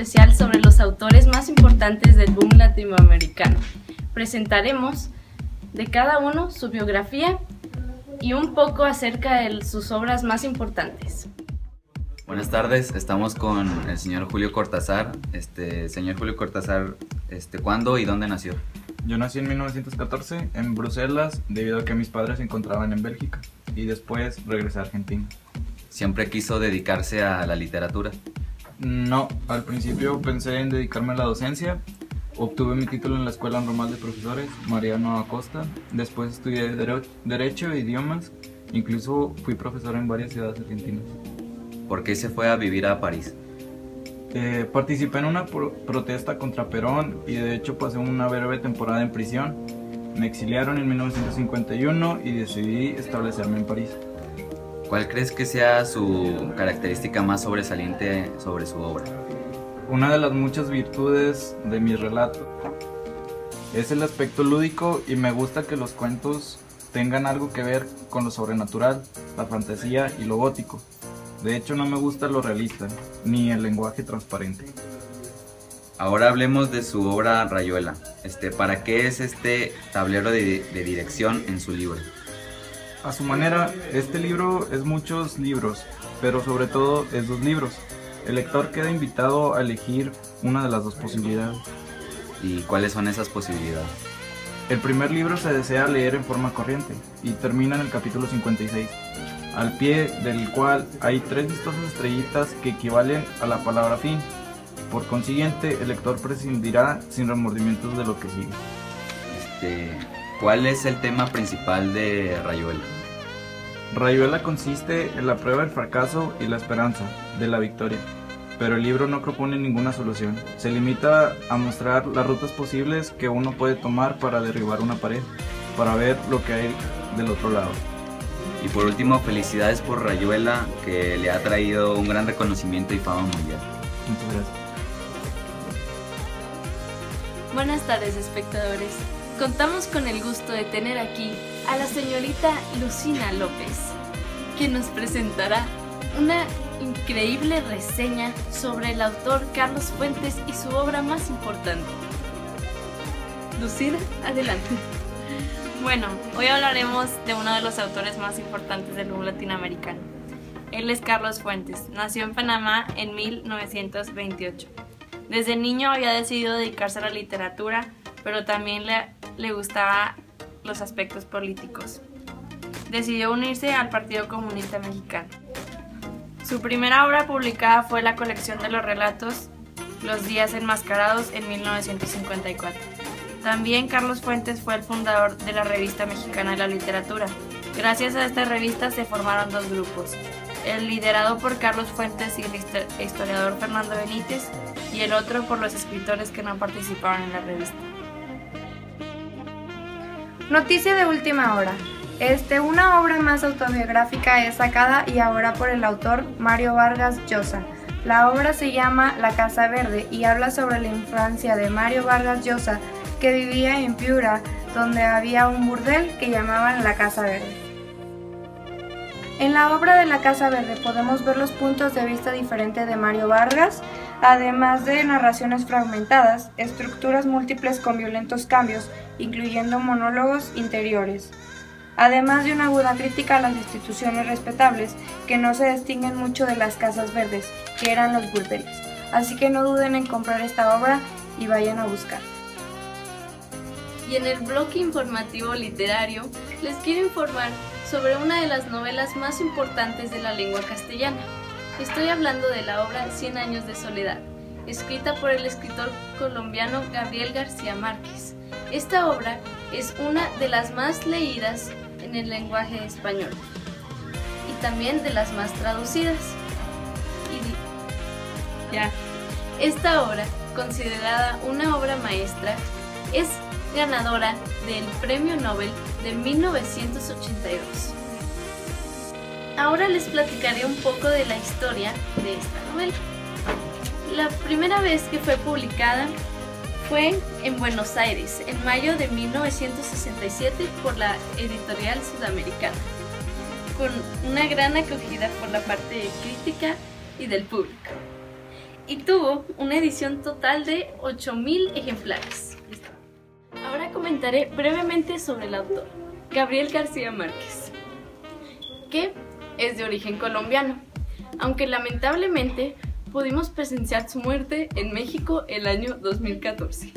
especial sobre los autores más importantes del boom latinoamericano. Presentaremos de cada uno su biografía y un poco acerca de sus obras más importantes. Buenas tardes, estamos con el señor Julio Cortázar. Señor Julio Cortázar, ¿cuándo y dónde nació? Yo nací en 1914 en Bruselas debido a que mis padres se encontraban en Bélgica y después regresé a Argentina. ¿Siempre quiso dedicarse a la literatura? No, al principio pensé en dedicarme a la docencia. Obtuve mi título en la Escuela Normal de Profesores, Mariano Acosta. Después estudié Derecho e Idiomas. Incluso fui profesor en varias ciudades argentinas. ¿Por qué se fue a vivir a París? Participé en una protesta contra Perón y de hecho pasé una breve temporada en prisión. Me exiliaron en 1951 y decidí establecerme en París. ¿Cuál crees que sea su característica más sobresaliente sobre su obra? Una de las muchas virtudes de mi relato es el aspecto lúdico y me gusta que los cuentos tengan algo que ver con lo sobrenatural, la fantasía y lo gótico. De hecho, no me gusta lo realista, ni el lenguaje transparente. Ahora hablemos de su obra Rayuela. ¿Para qué es este tablero de dirección en su libro? A su manera, este libro es muchos libros, pero sobre todo es 2 libros. El lector queda invitado a elegir una de las 2 posibilidades. ¿Y cuáles son esas posibilidades? El primer libro se desea leer en forma corriente y termina en el capítulo 56. Al pie del cual hay 3 vistosas estrellitas que equivalen a la palabra fin. Por consiguiente, el lector prescindirá sin remordimientos de lo que sigue. ¿Cuál es el tema principal de Rayuela? Rayuela consiste en la prueba del fracaso y la esperanza de la victoria, pero el libro no propone ninguna solución. Se limita a mostrar las rutas posibles que uno puede tomar para derribar una pared, para ver lo que hay del otro lado. Y por último, felicidades por Rayuela, que le ha traído un gran reconocimiento y fama mundial. Muchas gracias. Buenas tardes, espectadores. Contamos con el gusto de tener aquí a la señorita Lucina López, quien nos presentará una increíble reseña sobre el autor Carlos Fuentes y su obra más importante. Lucina, adelante. Bueno, hoy hablaremos de uno de los autores más importantes del boom latinoamericano. Él es Carlos Fuentes. Nació en Panamá en 1928. Desde niño había decidido dedicarse a la literatura, pero también le gustaban los aspectos políticos. Decidió unirse al Partido Comunista Mexicano. Su primera obra publicada fue la colección de los relatos Los días enmascarados en 1954. También Carlos Fuentes fue el fundador de la Revista Mexicana de la Literatura. Gracias a esta revista se formaron 2 grupos, el liderado por Carlos Fuentes y el historiador Fernando Benítez, y el otro por los escritores que no participaron en la revista. Noticia de última hora. Una obra más autobiográfica es sacada y ahora por el autor Mario Vargas Llosa. La obra se llama La Casa Verde y habla sobre la infancia de Mario Vargas Llosa, que vivía en Piura, donde había un burdel que llamaban La Casa Verde. En la obra de La Casa Verde podemos ver los puntos de vista diferentes de Mario Vargas, además de narraciones fragmentadas, estructuras múltiples con violentos cambios, incluyendo monólogos interiores, además de una aguda crítica a las instituciones respetables que no se distinguen mucho de las casas verdes, que eran los burdeles. Así que no duden en comprar esta obra y vayan a buscar. Y en el bloque informativo literario les quiero informar sobre una de las novelas más importantes de la lengua castellana. Estoy hablando de la obra 100 años de soledad, escrita por el escritor colombiano Gabriel García Márquez. Esta obra es una de las más leídas en el lenguaje español y también de las más traducidas. Esta obra, considerada una obra maestra, es ganadora del Premio Nobel de 1982. Ahora les platicaré un poco de la historia de esta novela. La primera vez que fue publicada fue en Buenos Aires, en mayo de 1967, por la Editorial Sudamericana, con una gran acogida por la parte crítica y del público. y tuvo una edición total de 8.000 ejemplares. Ahora comentaré brevemente sobre el autor, Gabriel García Márquez, que es de origen colombiano, aunque lamentablemente pudimos presenciar su muerte en México el año 2014.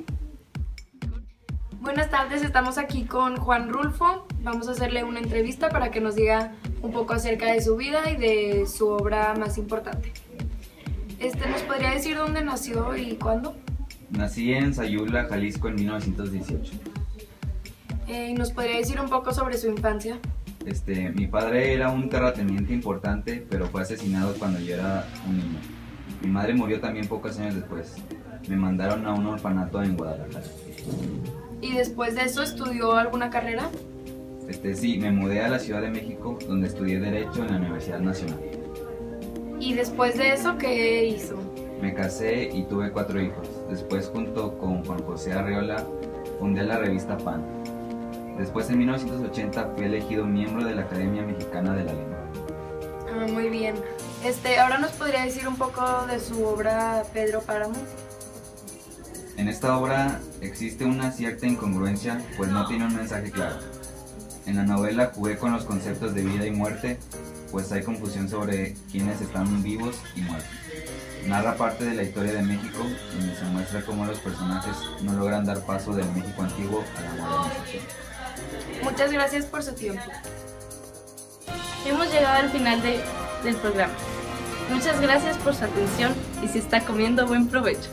Buenas tardes, estamos aquí con Juan Rulfo. Vamos a hacerle una entrevista para que nos diga un poco acerca de su vida y de su obra más importante. ¿Nos podría decir dónde nació y cuándo? Nací en Sayula, Jalisco en 1918. ¿Nos podría decir un poco sobre su infancia? Mi padre era un terrateniente importante, pero fue asesinado cuando yo era un niño. Mi madre murió también pocos años después. Me mandaron a un orfanato en Guadalajara. ¿Y después de eso estudió alguna carrera? Sí, me mudé a la Ciudad de México, donde estudié Derecho en la Universidad Nacional. ¿Y después de eso qué hizo? Me casé y tuve 4 hijos. Después, junto con Juan José Arriola, fundé la revista PAN. Después, en 1980, fui elegido miembro de la Academia Mexicana de la Lengua. Muy bien. Ahora nos podría decir un poco de su obra Pedro Páramo. En esta obra existe una cierta incongruencia, pues no tiene un mensaje claro. En la novela jugué con los conceptos de vida y muerte, pues hay confusión sobre quiénes están vivos y muertos. Narra parte de la historia de México, donde se muestra cómo los personajes no logran dar paso del México antiguo a la modernización. Muchas gracias por su tiempo. Hemos llegado al final del programa. Muchas gracias por su atención y si está comiendo, buen provecho.